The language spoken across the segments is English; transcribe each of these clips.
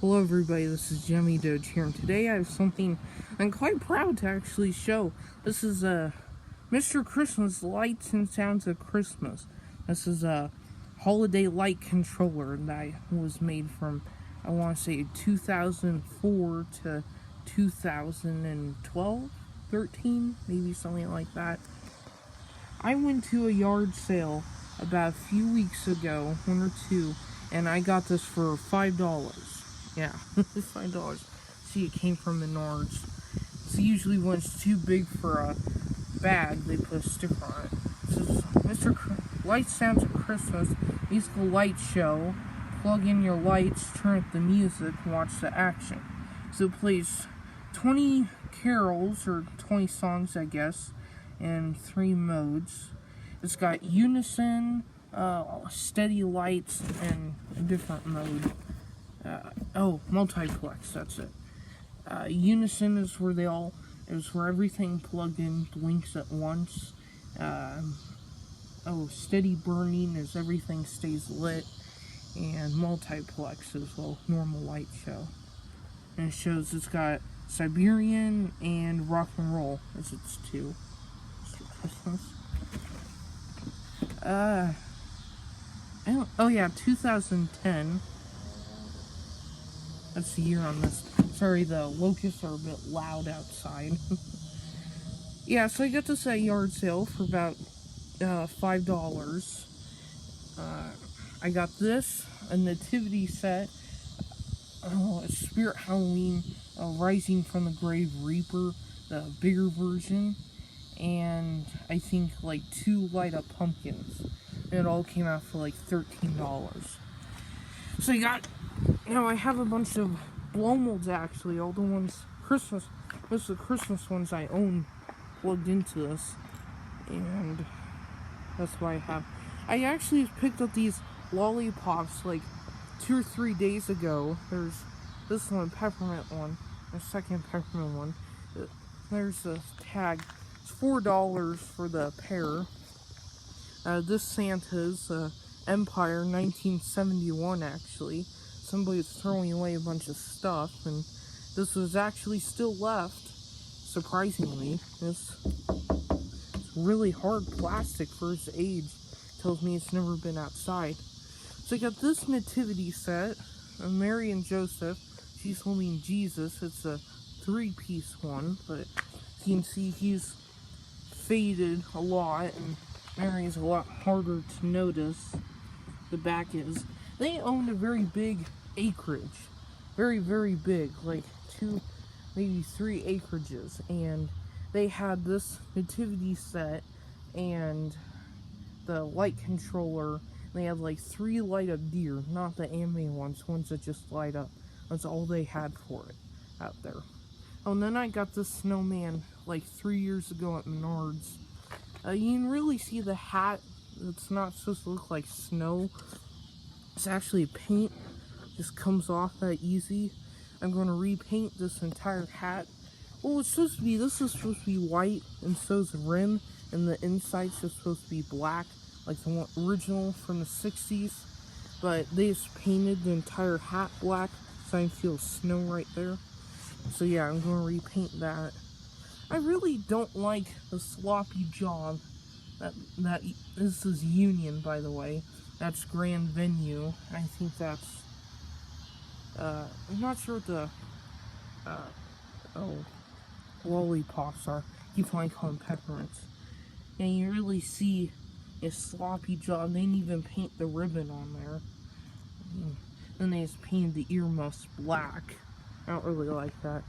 Hello everybody, this is Jimmy Doge here, and today I have something I'm quite proud to actually show. This is mr.Christmas Lights and Sounds of Christmas. This is a holiday light controller that was made from, I want to say, 2004 to 2012, 13, maybe something like that. I went to a yard sale about a few weeks ago, one or two, and I got this for $5. Yeah, $5. See, it came from Menards. So usually when it's too big for a bag, they put a sticker on it. This is Light Sounds of Christmas musical light show. Plug in your lights, turn up the music, and watch the action. So it plays 20 carols, or 20 songs, I guess, in 3 modes. It's got unison, steady lights, and a different mode. Multiplex, that's it. Unison is where everything plugged in blinks at once. Steady burning is everything stays lit. And multiplex is normal light show. And it shows it's got Siberian and rock and roll as its 2. Mr. Christmas. 2010. That's the year on this. Sorry, the locusts are a bit loud outside. Yeah, so I got this at yard sale for about $5. I got this, a nativity set, a Spirit Halloween, Rising from the Grave Reaper, the bigger version, and I think like 2 light up pumpkins. And it all came out for like $13. So I have a bunch of blow molds actually, all the ones most of the Christmas ones I own plugged into this, and that's why I actually picked up these lollipops like 2 or 3 days ago. There's this one, peppermint one, the second peppermint one. There's the tag. It's $4 for the pair. This Santa's Empire 1971 actually. Somebody was throwing away a bunch of stuff, and this was actually still left, surprisingly. It's really hard plastic for its age. Tells me it's never been outside. So I got this nativity set, Mary and Joseph. She's holding Jesus. It's a 3-piece one, but you can see he's faded a lot, and Mary's a lot harder to notice. The back is. They owned a very big acreage. Very, very big. Like 2, maybe 3 acreages. And they had this nativity set and the light controller. They had like 3 light up deer. Not the anime ones that just light up. That's all they had for it out there. Oh, and then I got this snowman like 3 years ago at Menards. You can really see the hat. It's not supposed to look like snow. It's actually paint. Just comes off that easy. I'm going to repaint this entire hat. Well, this is supposed to be white, and so's the rim, and the inside's just supposed to be black, like the one original from the 60s. But they just painted the entire hat black, so I can feel snow right there. So yeah, I'm going to repaint that. I really don't like the sloppy job. This is Union, by the way. That's Grand Venue. I think that's, I'm not sure what the, lollipops are. I keep on calling them peppermints. And you really see a sloppy job. They didn't even paint the ribbon on there. Then they just painted the earmuffs black. I don't really like that.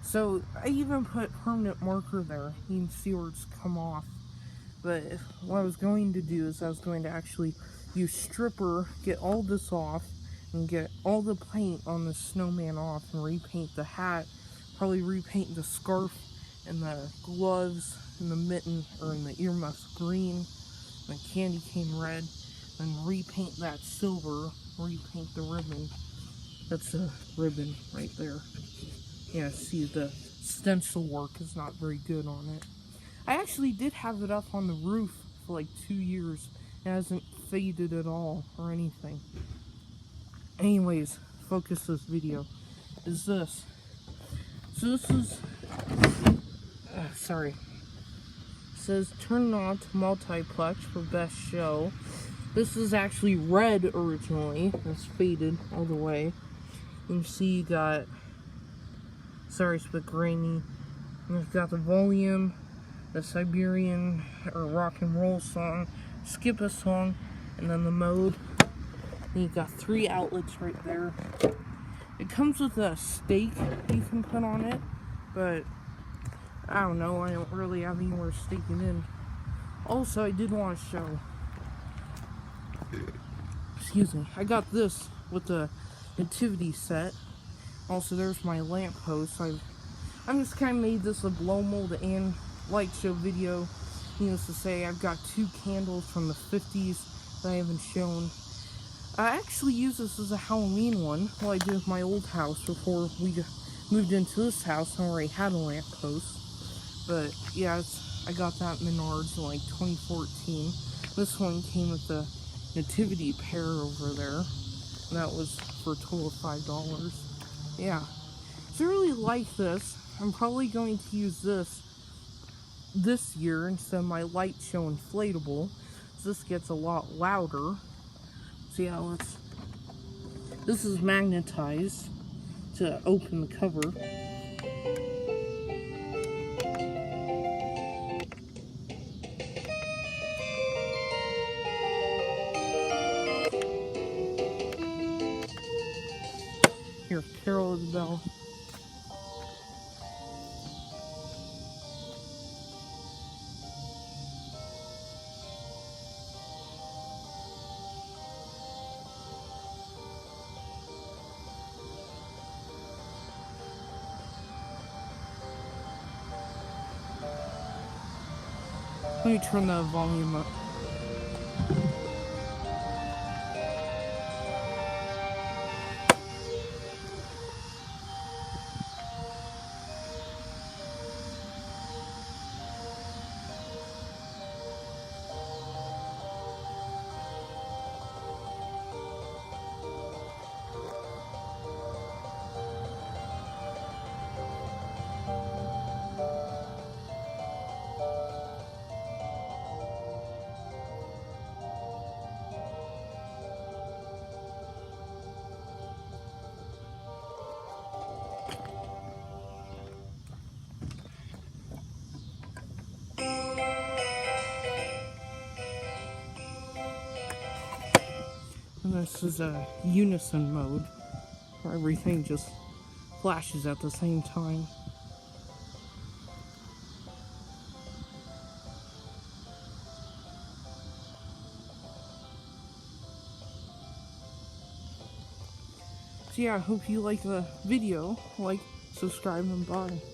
So, I even put permanent marker there. You can see where it's come off. But what I was going to do is I was going to actually use stripper, get all this off, and get all the paint on the snowman off, and repaint the hat. Probably repaint the scarf and the gloves and the mitten, or in the earmuffs green, the candy cane red, and repaint that silver, repaint the ribbon. That's a ribbon right there. Yeah, see, the stencil work is not very good on it. I actually did have it up on the roof for like 2 years. It hasn't faded at all or anything. Anyways, focus this video, is this. So this is, sorry. It says turn on to multiplex for best show. This is actually red originally. It's faded all the way. You can see you got, sorry it's a bit grainy. You've got the volume, the Siberian or rock and roll song, skip a song, and then the mode. And you've got 3 outlets right there. It comes with a stake you can put on it, but I don't know, I don't really have anywhere to stake it in. Also, I did want to show, excuse me, I got this with the nativity set. Also, there's my lamppost. I'm just kind of made this a blow mold and light show video. Needless to say, I've got 2 candles from the 50s that I haven't shown. I actually used this as a Halloween one, like I did with my old house before we moved into this house. I already had a lamppost. But yeah, I got that at Menards in like 2014. This one came with the nativity pair over there. And that was for a total of $5. Yeah. So I really like this. I'm probably going to use this year instead of my light show inflatable. So this gets a lot louder. So yeah, this is magnetized to open the cover. Here, Carol of the Bell. Let me turn the volume up. And this is a unison mode, where everything just flashes at the same time. So yeah, I hope you like the video. Like, subscribe, and bye.